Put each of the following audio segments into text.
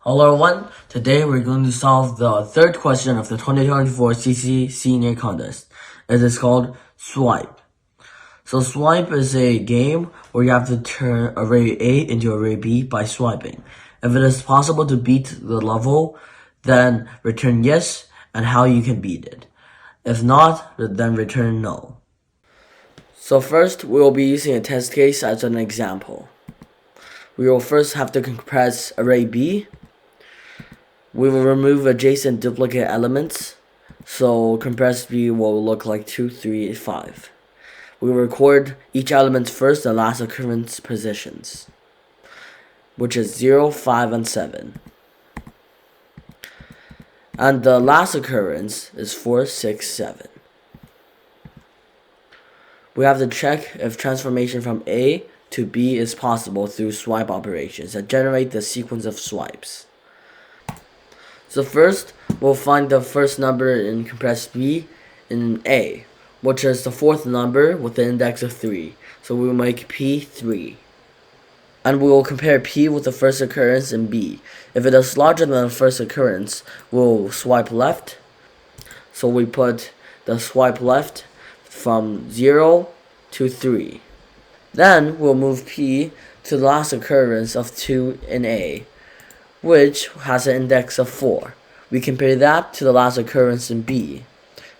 Hello everyone, today we're going to solve the third question of the 2024 CCC Senior Contest. It is called Swipe. So Swipe is a game where you have to turn array A into array B by swiping. If it is possible to beat the level, then return yes and how you can beat it. If not, then return no. So first, we will be using a test case as an example. We will first have to compress array B. We will remove adjacent duplicate elements, so compressed B will look like 2, 3, 5. We will record each element's first and last occurrence positions, which is 0, 5, and 7. And the last occurrence is 4, 6, 7. We have to check if transformation from A to B is possible through swipe operations that generate the sequence of swipes. So first, we'll find the first number in compressed B in A, which is the fourth number with the index of 3. So we will make P 3. And we will compare P with the first occurrence in B. If it is larger than the first occurrence, we'll swipe left. So we put the swipe left from 0 to 3. Then we'll move P to the last occurrence of 2 in A, which has an index of 4. We compare that to the last occurrence in B,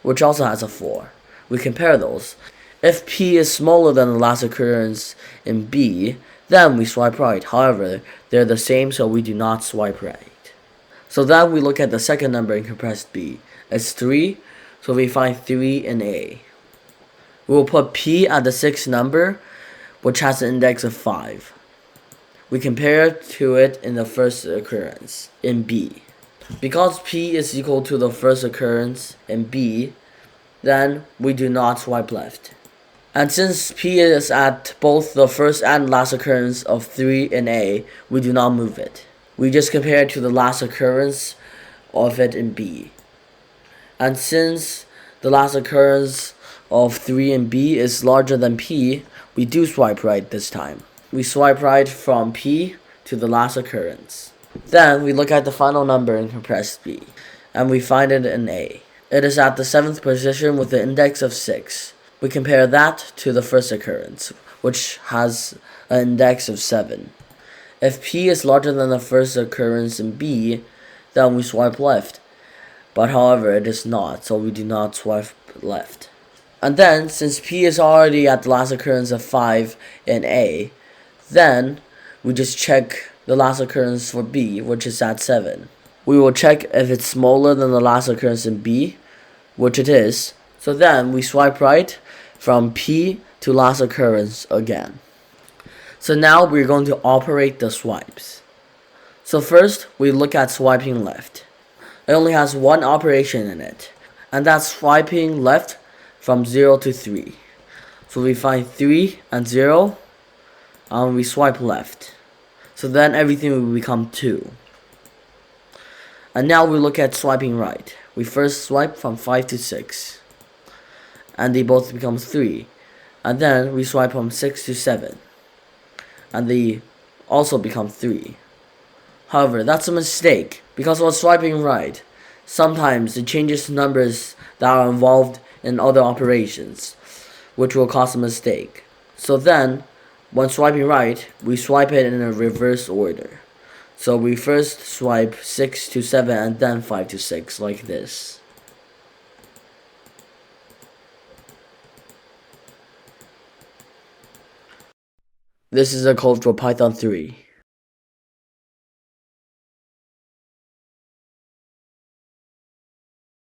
which also has a 4. We compare those. If P is smaller than the last occurrence in B, then we swipe right. However, they're the same, so we do not swipe right. So then we look at the second number in compressed B. It's 3, so we find 3 in A. We will put P at the sixth number, which has an index of 5. We compare to it in the first occurrence in B. Because P is equal to the first occurrence in B, then we do not swipe left. And since P is at both the first and last occurrence of 3 in A, we do not move it. We just compare it to the last occurrence of it in B. And since the last occurrence of 3 in B is larger than P, we do swipe right this time. We swipe right from P to the last occurrence. Then we look at the final number in compressed B, and we find it in A. It is at the 7th position with the index of 6. We compare that to the first occurrence, which has an index of 7. If P is larger than the first occurrence in B, then we swipe left. But however, it is not, so we do not swipe left. And then, since P is already at the last occurrence of 5 in A, then we just check the last occurrence for B, which is at 7. We will check if it's smaller than the last occurrence in B, which it is. So then we swipe right from P to last occurrence again. So now we're going to operate the swipes. So first, we look at swiping left. It only has one operation in it, and that's swiping left from 0 to 3. So we find 3 and 0, and we swipe left. So then everything will become 2. And now we look at swiping right. We first swipe from 5 to 6, and they both become 3. And then we swipe from 6 to 7, and they also become 3. However, that's a mistake, because while swiping right, sometimes it changes numbers that are involved in other operations, which will cause a mistake. So then, when swiping right, we swipe it in a reverse order. So we first swipe 6 to 7 and then 5 to 6, like this. This is a code for Python 3.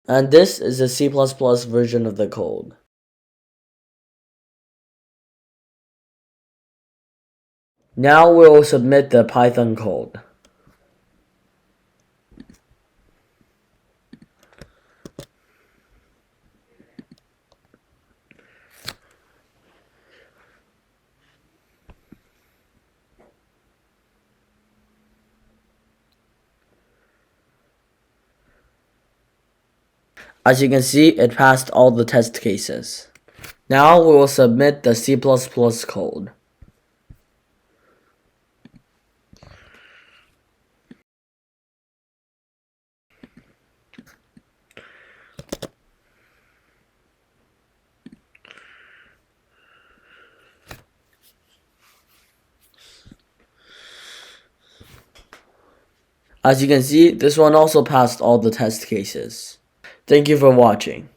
And this is a C++ version of the code. Now we will submit the Python code. As you can see, it passed all the test cases. Now we will submit the C++ code. As you can see, this one also passed all the test cases. Thank you for watching.